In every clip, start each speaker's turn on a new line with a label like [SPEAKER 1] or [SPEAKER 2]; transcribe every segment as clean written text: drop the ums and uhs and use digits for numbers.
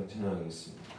[SPEAKER 1] 찬양하겠습니다.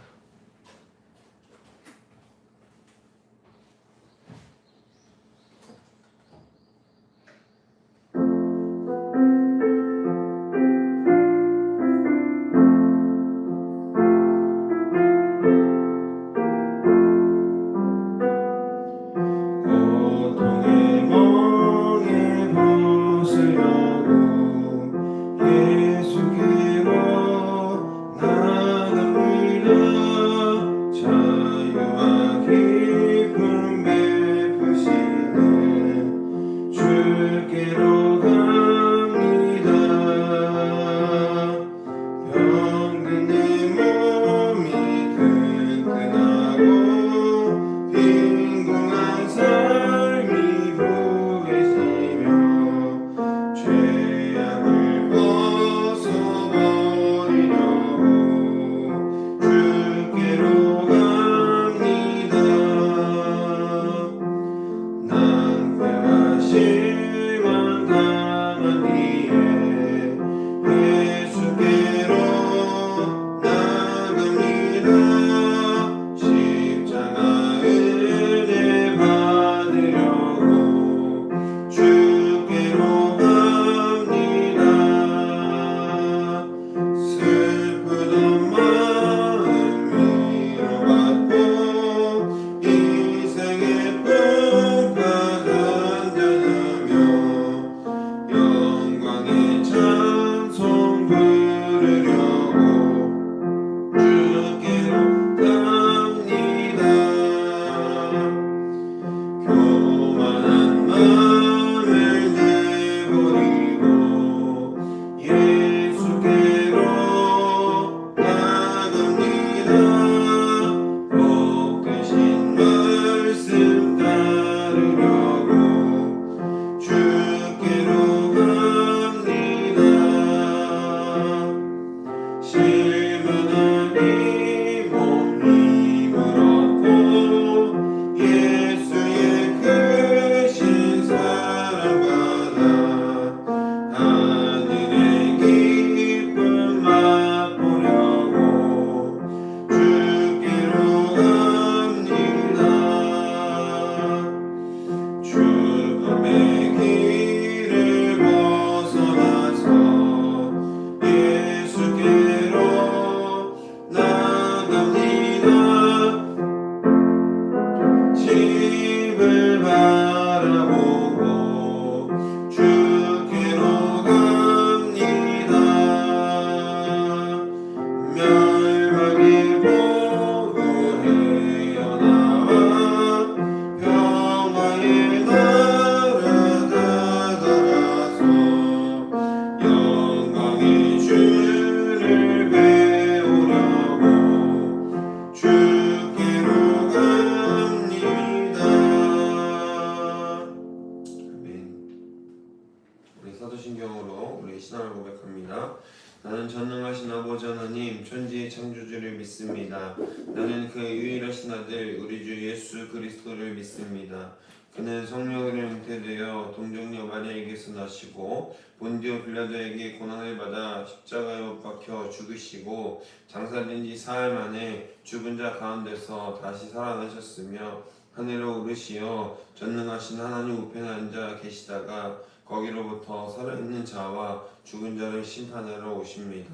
[SPEAKER 1] 사도신경으로 우리 신앙을 고백합니다. 나는 전능하신 아버지 하나님 천지의 창조주를 믿습니다. 나는 그의 유일하신 아들 우리 주 예수 그리스도를 믿습니다. 그는 성령으로 잉태되어 동정녀 마리아에게서 나시고 본디오 빌라도에게 고난을 받아 십자가에 못 박혀 죽으시고 장사된 지 사흘 만에 죽은 자 가운데서 다시 살아나셨으며 하늘로 오르시어 전능하신 하나님 우편에 앉아 계시다가 거기로부터 살아있는 자와 죽은 자를 심판하러 오십니다.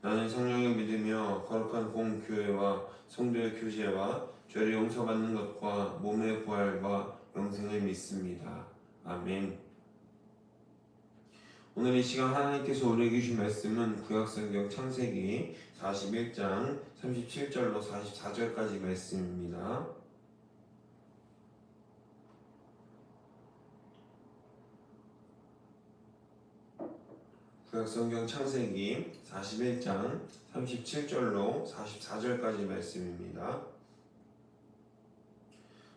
[SPEAKER 1] 나는 성령을 믿으며 거룩한 공교회와 성도의 교제와 죄를 용서받는 것과 몸의 부활과 영생을 믿습니다. 아멘. 오늘 이 시간 하나님께서 우리에게 주신 말씀은 구약성경 창세기 41장 37절로 44절까지 말씀입니다. 구약성경 창세기 41장 37절로 44절까지 말씀입니다.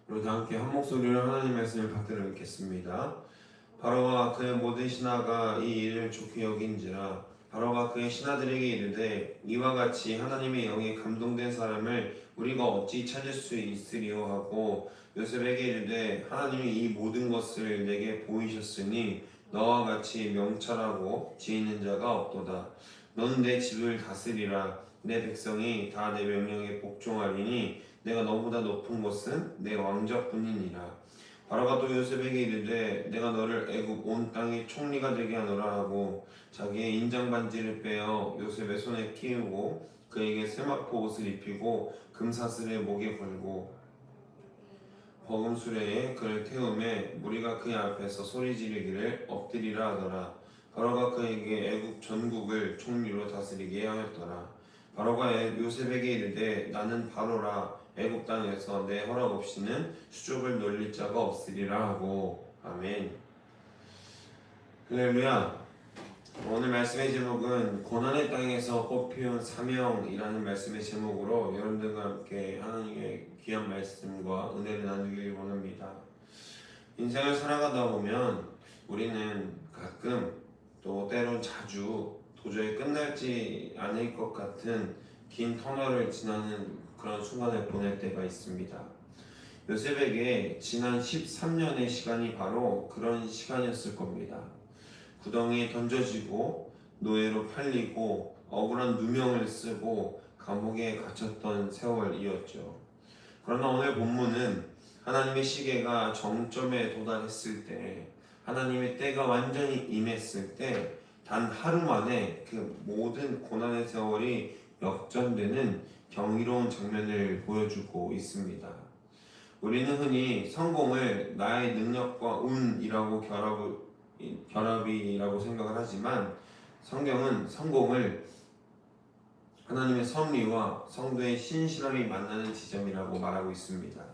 [SPEAKER 1] 우리 다 함께 한 목소리로 하나님 말씀을 받들어 읽겠습니다. 바로와 그의 모든 신하가 이 일을 좋게 여긴지라 바로가 그의 신하들에게 이르되 이와 같이 하나님의 영에 감동된 사람을 우리가 어찌 찾을 수 있으리요 하고 요셉에게 이르되 하나님이 이 모든 것을 내게 보이셨으니 너와 같이 명철하고 지혜 있는 자가 없도다. 너는 내 집을 다스리라. 내 백성이 다 내 명령에 복종하리니 내가 너보다 높은 것은 내 왕자뿐이니라. 바로가 또 요셉에게 이르되 내가 너를 애굽 온 땅의 총리가 되게 하노라 하고 자기의 인장 반지를 빼어 요셉의 손에 끼우고 그에게 세마포 옷을 입히고 금사슬에 목에 걸고 버금 수레에 그를 태우매 무리가 그의 앞에서 소리 지르기를 엎드리라 하더라. 바로가 그에게 애굽 전국을 총리로 다스리게 하였더라. 바로가 요셉에게 이르되 나는 바로라. 애굽 땅에서 내 허락 없이는 수족을 놀릴 자가 없으리라 하고. 아멘. 할렐루야. 오늘 말씀의 제목은 고난의 땅에서 꽃피운 사명이라는 말씀의 제목으로 여러분들과 함께 하나님의 귀한 말씀과 은혜를 나누길 원합니다. 인생을 살아가다 보면 우리는 가끔 또 때론 자주 도저히 끝나지 않을 것 같은 긴 터널을 지나는 그런 순간을 보낼 때가 있습니다. 요셉에게 지난 13년의 시간이 바로 그런 시간이었을 겁니다. 구덩이에 던져지고 노예로 팔리고 억울한 누명을 쓰고 감옥에 갇혔던 세월이었죠. 그러나 오늘 본문은 하나님의 시계가 정점에 도달했을 때, 하나님의 때가 완전히 임했을 때 단 하루 만에 그 모든 고난의 세월이 역전되는 경이로운 장면을 보여주고 있습니다. 우리는 흔히 성공을 나의 능력과 운이라고 결합이라고 생각을 하지만 성경은 성공을 하나님의 섭리와 성도의 신실함이 만나는 지점이라고 말하고 있습니다.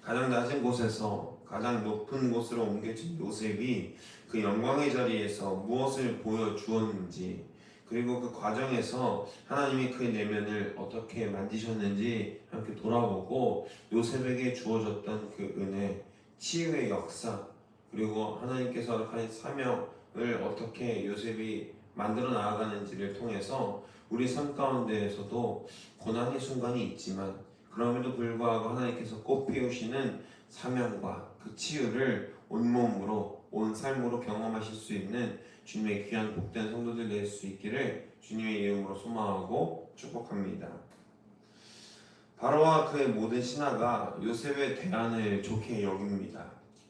[SPEAKER 1] 가장 낮은 곳에서 가장 높은 곳으로 옮겨진 요셉이 그 영광의 자리에서 무엇을 보여주었는지, 그리고 그 과정에서 하나님이 그의 내면을 어떻게 만지셨는지 함께 돌아보고 요셉에게 주어졌던 그 은혜, 치유의 역사, 그리고 하나님께서 허락한 사명을 어떻게 요셉이 만들어 나아가는지를 통해서 우리 삶 가운데에서도 고난의 순간이 있지만 그럼에도 불구하고 하나님께서 꽃피우시는 사명과 그 치유를 온몸으로 온 삶으로 경험하실 수 있는 주님의 귀한 복된 성도들 될 수 있기를 주님의 이름으로 소망하고 축복합니다. 바로와 그의 모든 신하가 요셉의 대안을 좋게 여깁니다.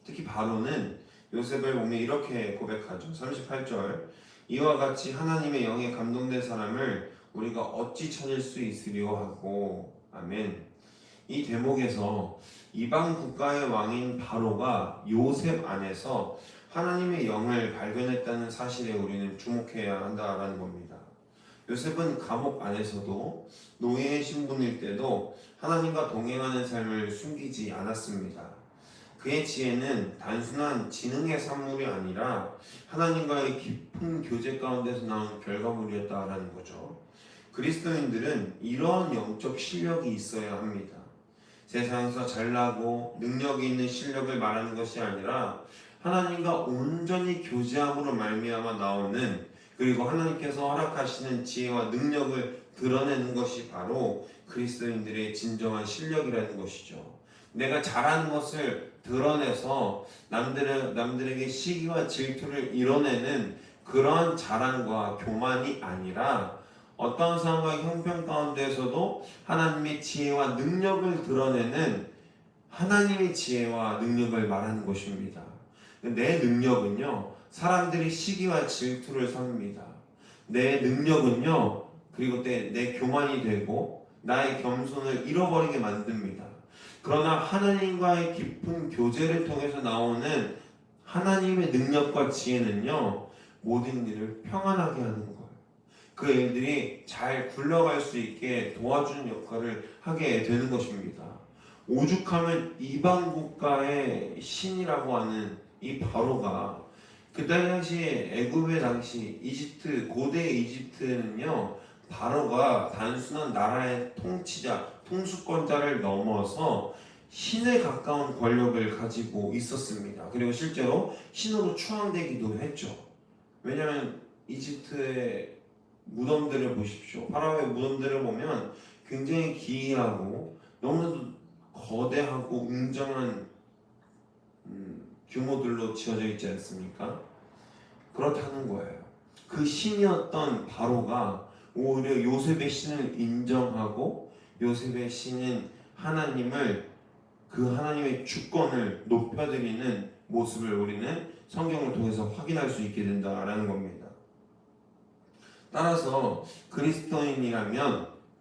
[SPEAKER 1] 특히 바로는 요셉을 보며 이렇게 고백하죠. 38절 이와 같이 하나님의 영에 감동된 사람을 우리가 어찌 찾을 수 있으리요 하고. 아멘. 이 대목에서 이방 국가의 왕인 바로가 요셉 안에서 하나님의 영을 발견했다는 사실에 우리는 주목해야 한다라는 겁니다. 요셉은 감옥 안에서도 노예의 신분일 때도 하나님과 동행하는 삶을 숨기지 않았습니다. 그의 지혜는 단순한 지능의 산물이 아니라 하나님과의 깊은 교제 가운데서 나온 결과물이었다라는 거죠. 그리스도인들은 이러한 영적 실력이 있어야 합니다. 세상에서 잘나고 능력이 있는 실력을 말하는 것이 아니라 하나님과 온전히 교제함으로 말미암아 나오는, 그리고 하나님께서 허락하시는 지혜와 능력을 드러내는 것이 바로 그리스도인들의 진정한 실력이라는 것이죠. 내가 잘하는 것을 드러내서 남들에게 시기와 질투를 이뤄내는 그런 자랑과 교만이 아니라 어떤 상황과 형편 가운데에서도 하나님의 지혜와 능력을 드러내는 하나님의 지혜와 능력을 말하는 것입니다. 내 능력은요, 사람들이 시기와 질투를 삽니다. 내 능력은요, 그리고 내 교만이 되고 나의 겸손을 잃어버리게 만듭니다. 그러나 하나님과의 깊은 교제를 통해서 나오는 하나님의 능력과 지혜는요, 모든 일을 평안하게 하는 거예요. 그 일들이 잘 굴러갈 수 있게 도와주는 역할을 하게 되는 것입니다. 오죽하면 이방 국가의 신이라고 하는 이 바로가 그때 당시 애굽의 당시 이집트, 고대 이집트는요, 바로가 단순한 나라의 통치자, 통수권자를 넘어서 신에 가까운 권력을 가지고 있었습니다. 그리고 실제로 신으로 추앙되기도 했죠. 왜냐하면 이집트의 무덤들을 보십시오. 파라오의 무덤들을 보면 굉장히 기이하고 너무나도 거대하고 웅장한 규모들로 지어져 있지 않습니까? 그렇다는 거예요. 그 신이었던 바로가 오히려 요셉의 신을 인정하고 요셉의 신인 하나님을 그 하나님의 주권을 높여드리는 모습을 우리는 성경을 통해서 확인할 수 있게 된다라는 겁니다. 따라서 그리스도인이라면